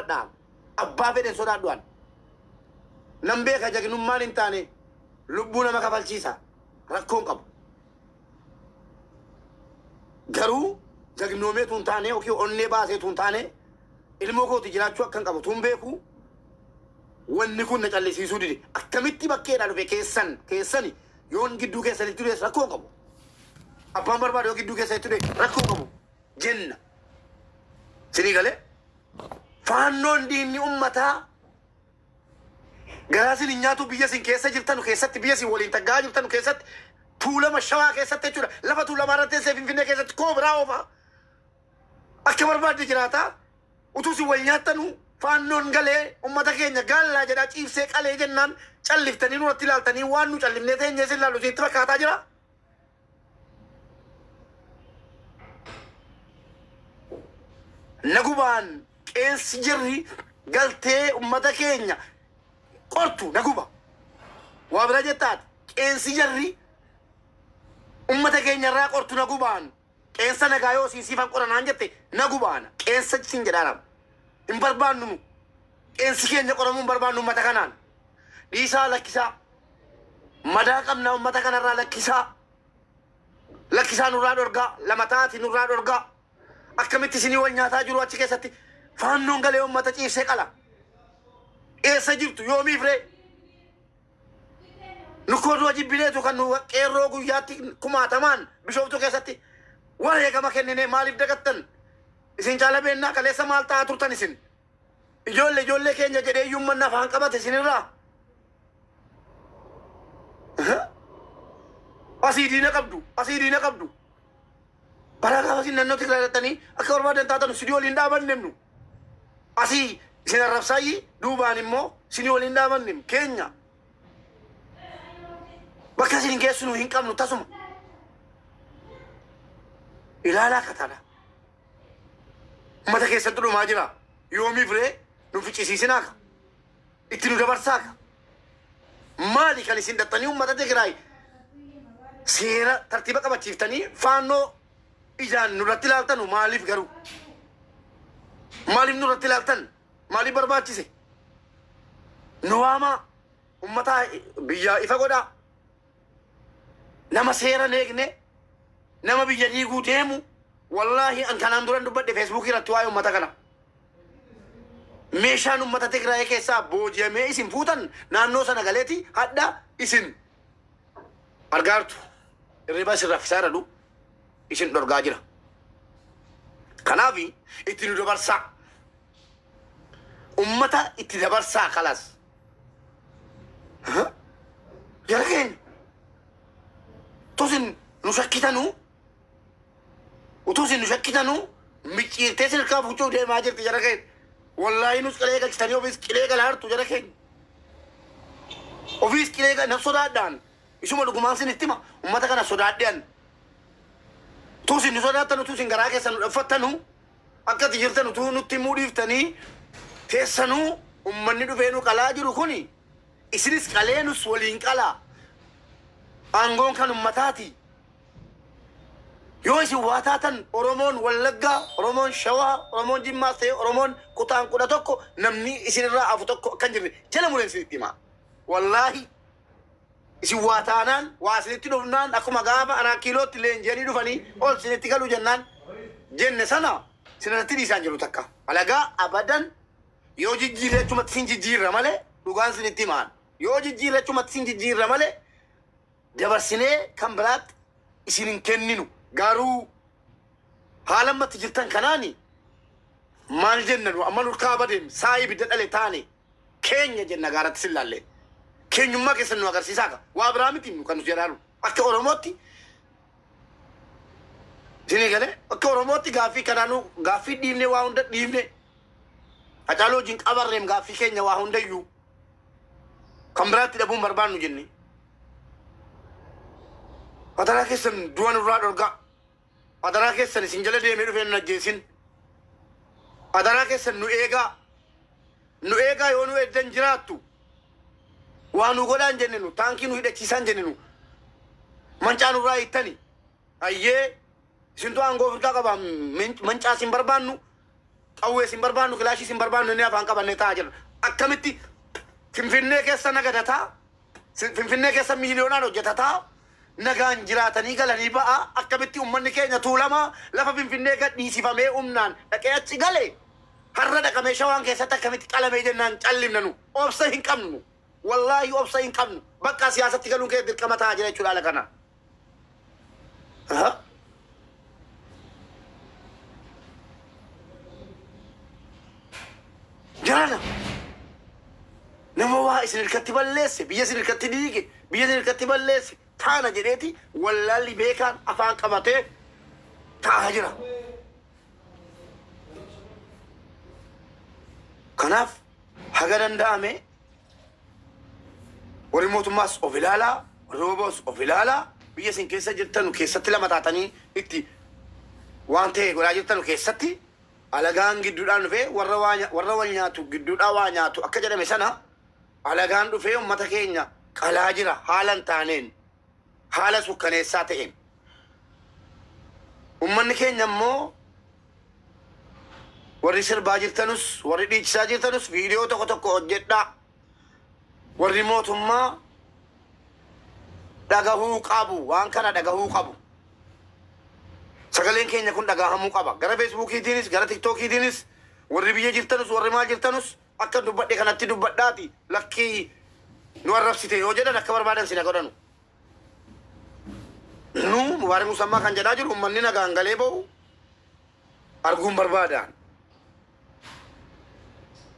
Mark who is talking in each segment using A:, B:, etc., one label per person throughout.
A: sodaadha. Abbaa fedhen sodaadhuan. Nam beeka jagnummaan hin taane lubbuu nama kafalchiisa. Rakkoon qabu. Garuu jagnoomee tun taane yookiin onnee baasee tun taane ilmoo kooti jiraachuu akkan qabu tun beeku wanni kun na callisiisuu dide akkamitti bakkeedhaa dhufe keessani yoon gidduu keessanitti dhufe rakkoon qabu. Abbaan barbaade yoo gidduu keessanitti dhufe rakkoon qabu jenna. Sinii galee faannoon diinni ummataa garaa sin nyaatu biyya sin keessa jirtanu keessatti biyya sin waliin taggaa jirtanu keessatti tuulama shawaa keessatti jechuudha. Lafa tuulamaa irratti teessee Finfinnee keessatti koobraa oofaa akka barbaadde jiraata. Utuu si wal nyaattanu faannoon galee ummata keenya gaallaa jedhaa ciibsee qalee jennaan calliftanii nurratti ilaaltanii waan nu callifnee teenyee sin ilaallu sitti fakkaataa jira. Nagubaan qeensi jirri galtee ummata keenya qortu naguba. Waa bira jettaati qeensi jirri ummata keenya irraa qortu nagubaan. Qeensa nagaa yoo siifan qoranaan jette nagubaana. Qeensa sin jedhaadhaam. Hin barbaannu qeensi keenya qoramuu hin barbaannu ummata kanaan. Dhiisaa lakkisaa. Madaa qabnaa ummata kanarraa lakkisaa. Lakkisaa nurraa dhorgaa. Lama taati nurraa dhorgaa. Akkamitti isinii wal nyaataa jiru achi keessatti faannoon galee ummata ciibsee qala. Eessa jirtu yoomiif ree? Nukooduu jibbineetu kan nu qeerroo guyyaatti kumaatamaan Bishooftuu keessatti wareegama kennine maaliif dagattan? Isin caala beennaa kaleessa maal ta'aa turtan isin? Ijoollee keenya jedhee iyyummaan afaan qabate isinirraa. Asii diina qabdu. Bara gaafa isin naannoo Tigraay akka barbaadan taatan sidii waliin dhaabannemnu. Asii isin arrabsaayii duubaan immoo sidii waliin dhaabannem keenya. Bakka isin geessinu hin qabnu tasuma. Ilaalaa kataadha. Ummata keessatti dhumaa jira. Yoomiif ree nu ficcisiisinaa ka. Itti nu dabarsaa ka. Maali kan isin dhattanii ummata Tigraay seera tartiiba qabachiiftanii faannoo ijaan nurratti ilaaltanu maaliif garuu? Maaliif nurratti ilaaltan? Maaliif barbaachise? Nu waamaa ummata biyyaa ifa godhaa. Nama seera eegne nama biyya diiguu deemu wallahi an kanaan duran dubbadhe Facebook irratti waa'ee ummata kana. Meeshaan ummata Tigraay keessaa booji'amee isin fuutan naannoo sana galeeti hadda isin argaartu. Irriba isin raffisaa irra isin dhorgaa jira. Kanaafi itti nu dabarsaa. Ummata itti dabarsaa kalas. Jara keenya. Utusin nu shakkitanu. Utusin nu shakkitanu. Micciirtee sirkaa fuuchuu deemaa jirti jara keenya. Wallahi nus qilee galchitanii ofiis qilee galaartu jara keenya. Ofiis qilee na sodaadhaan. Isuma dhugumaan sin ittima. Ummata kana sodaadhaan. Tuusin nu sodaatanu tuusin garaa keessa nu dhaffattanu. Akka jirtanu tuu nutti muudhiiftanii teessanuu ummanni dhufee nu qalaa jiru kuni isinis qaleenus waliin qalaa. Aangoon kan ummataati. Yoo isin waa taatan Oromoon Wallaggaa, Oromoon Shawaa, Oromoon Jimmaa ta'e Oromoon kutaan 11 namni isinirraa afu tokko kan jirre jala muleen sinitti himaa. Wallahi isin waa taanaan waa isinitti dhufnaan akkuma gaafa anaa kiilootti leenji'anii dhufanii ol sinitti galuu jennaan jenne sana sinirratti dhiisaan jiru takka. Alagaa abadan yoo jijjiirrechumatti sin jijjiirra malee dhugaan sinitti himaan. Yoo jijjiirrechumatti sin jijjiirra malee dabarsinee kan biraatti isin hin kenninu. Garuu haalamatti jirtan kanaani maal jennanu amma nurkaa badeem saayii bidda dhale taane keenya jenna gaaratti sillaallee. Keenyummaa keessan nu agarsiisaa ka. Waa biraa miti nu kan nu jedhaanu. Akka Oromootti isinii galee akka Oromootti gaaffii kanaanuu gaaffii dhiibnee waa hunda dhiibne. Hacaaluu wajjin qabarreem gaaffii keenya waa hundayyuu kan biraatti dhabuun barbaannu jenne. Adaraa keessan du'a nurraa dhorgaa. Adaraa keessan isin jala deemee dhufee nu ajjeesin. Adaraa keessan nu eegaa. Nu eegaa yoo nu eddan jiraattu. Waa nu godhaan jennenu taankii nu hidhachiisaan jennenu. Mancaa nurraa hiittani. Ayyee isintu aangoo firqaa qabaa mancaa isin barbaannu. qawwee sin barbaannu kilaashii sin barbaannu inni afaan qabannee taa'aa jirra. Akkamitti Finfinnee keessa nagadataa Finfinnee keessa miiliyoonaan hojjetataa nagaan jiraatanii galanii ba'a akkamitti ummanni keenya tuulamaa lafa Finfinnee gad dhiisifamee humnaan dhaqee achi galee har'a dhaqamee shawaan keessatti akkamitti qalamee jennaan callimna nu obsa hin qabnu wallaahi obsa hin qabnu bakka siyaasatti galuun kee dirqama ta'a jira jechuudha ala kana. Jarana nama waa isin hirkatti balleesse biyya isin hirkatti diige biyya isin hirkatti balleesse taana jedheeti wallaalli beekaan afaan qabatee taa'aa jira. Kanaaf haga danda'ame warri mootummaas of ilaalaa warri boboos of ilaalaa biyya isin keessa jirtanu keessatti lama taatanii itti waan ta'e godhaa jirtanu keessatti alagaan gidduudhaan dhufee warra wal nyaatu gidduudhaa waa nyaatu akka jedhame sana alagaan dhufee ummata keenya qalaa jira haalan taaneen haala sukkaneessaa ta'een ummanni keenya immoo warri sirbaa jirtanus warri dhiichisaa jirtanus viidiyoo tokko tokko hojjedhaa warri mootummaa dhagahuu qabu waan kana dhagahuu qabu sagaleen keenya kun dhagahamuu qaba gara feesbuukiitiinis gara tiktookiitiinis warri biyya jirtanus warri maal jirtanus akka dubbadhe kanatti dubbadhaati lakkii nu arrabsite yoo jedhan akka barbaadan sina godhanu nu mubaarak musammaa kan jedhaa jiru ummanni nagaan galee ba'u arguun barbaadan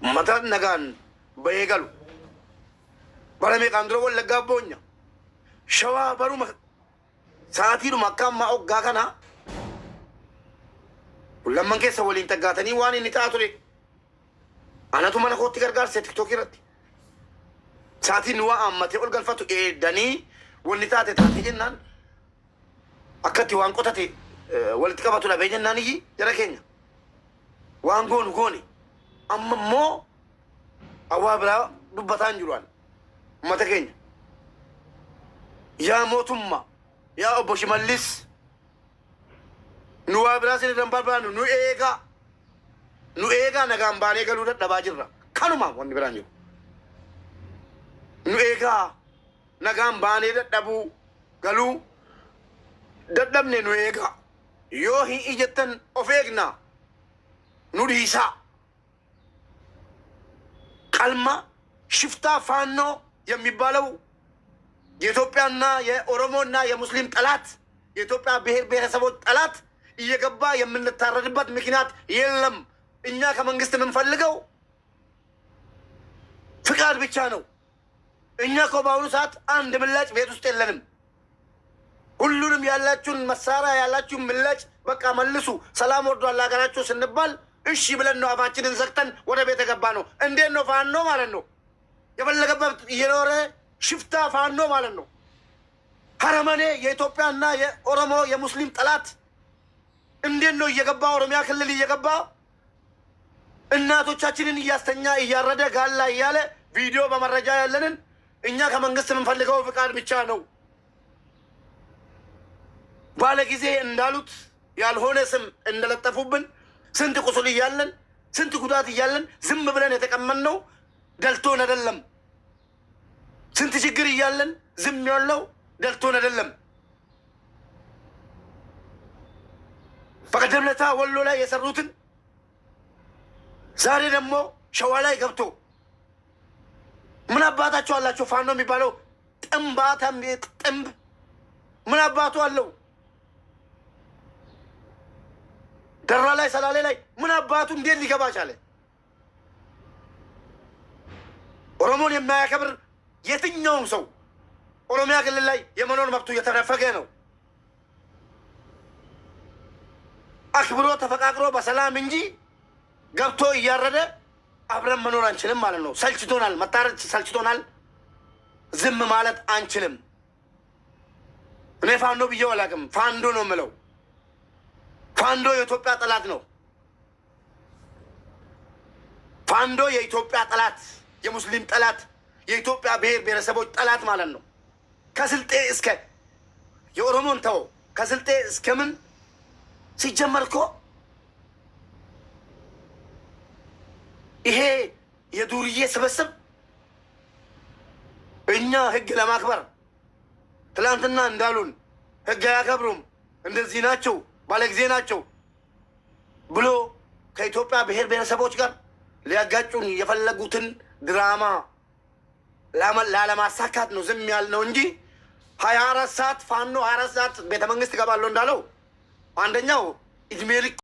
A: ummata nagaan bahee galu bara meeqaan dura wallaggaa boonya shawaa baruma sa'aatiidhuma akka ammaa hoggaa kana lamman keessa waliin taggaatanii waan inni ta'a ture anatu mana kootti gargaarse tiktookii irratti sa'aatiin nu waa ammatee ol galfatu eedanii wanni taate jennaan akkatti waan qotate walitti qabatu dhabee jennaan iyyi jara keenya waan goonu goone amma immoo awwaa biraa dubbataan jiruan ummata keenya yaa mootummaa yaa obbo Shimallis nu waa biraa sin irraan barbaannu nu eegaa nagaan baanee galuu dadhabaa jirra kanuma wanni biraan jiru nu eegaa nagaan baanee dadhabuu galuu dadhabne nu eegaa yoo hin ijettan of eegnaa nu dhiisaa ቀልማ ሽፍታ ፋኖ የሚባለው የኢትዮጵያና የኦሮሞና የሙስሊም ጠላት የኢትዮጵያ ብሔር ብሔረሰቦች ጠላት እየገባ የምንታረድበት ምክንያት የለም። እኛ ከመንግስት የምንፈልገው ፍቃድ ብቻ ነው። እኛ እኮ በአሁኑ ሰዓት አንድ ምላጭ ቤት ውስጥ የለንም። ሁሉንም ያላችሁን መሳሪያ ያላችሁን ምላጭ በቃ መልሱ፣ ሰላም ወርዷል ሀገራችሁ ስንባል እሺ ብለን ነው አፋችንን ዘግተን ወደ ቤት ገባ ነው። እንዴት ነው ፋኖ ማለት ነው? የፈለገበት እየኖረ ሽፍታ ፋኖ ማለት ነው። ሀረመኔ የኢትዮጵያና የኦሮሞ የሙስሊም ጠላት እንዴት ነው እየገባ ኦሮሚያ ክልል እየገባ እናቶቻችንን እያስተኛ እያረደ ጋላ እያለ ቪዲዮ በመረጃ ያለንን እኛ ከመንግስት የምንፈልገው ፍቃድ ብቻ ነው። ባለ ጊዜ እንዳሉት ያልሆነ ስም እንደለጠፉብን ስንት ቁስል እያለን ስንት ጉዳት እያለን ዝም ብለን የተቀመጥነው ደልቶን አይደለም። ስንት ችግር እያለን ዝም ያለው ደልቶን አይደለም። በቀደም ዕለት ወሎ ላይ የሰሩትን ዛሬ ደግሞ ሸዋ ላይ ገብቶ ምን አባታቸው አላቸው? ፋኖ የሚባለው ጥምባታም ጥምብ ምን አባቱ አለው? ደራ ላይ ሰላሌ ላይ ምን አባቱ እንዴት ሊገባ ቻለ? ኦሮሞን የማያከብር የትኛውም ሰው ኦሮሚያ ክልል ላይ የመኖር መብቱ እየተነፈገ ነው። አክብሮ ተፈቃቅሮ በሰላም እንጂ ገብቶ እያረደ አብረን መኖር አንችልም ማለት ነው። ሰልችቶናል፣ መታረድ ሰልችቶናል። ዝም ማለት አንችልም። እኔ ፋኖ ብዬው አላውቅም፣ ፋንዶ ነው የምለው። ፋንዶ የኢትዮጵያ ጠላት ነው። ፋንዶ የኢትዮጵያ ጠላት፣ የሙስሊም ጠላት፣ የኢትዮጵያ ብሔር ብሔረሰቦች ጠላት ማለት ነው። ከስልጤ እስከ የኦሮሞን ተው፣ ከስልጤ እስከ ምን ሲጀመር እኮ ይሄ የዱርዬ ስብስብ እኛ ህግ ለማክበር ትላንትና እንዳሉን ህግ አያከብሩም እንደዚህ ናቸው ባለጊዜ ናቸው ብሎ ከኢትዮጵያ ብሔር ብሔረሰቦች ጋር ሊያጋጩን የፈለጉትን ድራማ ላለማሳካት ነው ዝም ያልነው እንጂ 24 ሰዓት ፋኖ 24 ሰዓት ቤተ መንግስት ገባለሁ እንዳለው አንደኛው እድሜ ልክ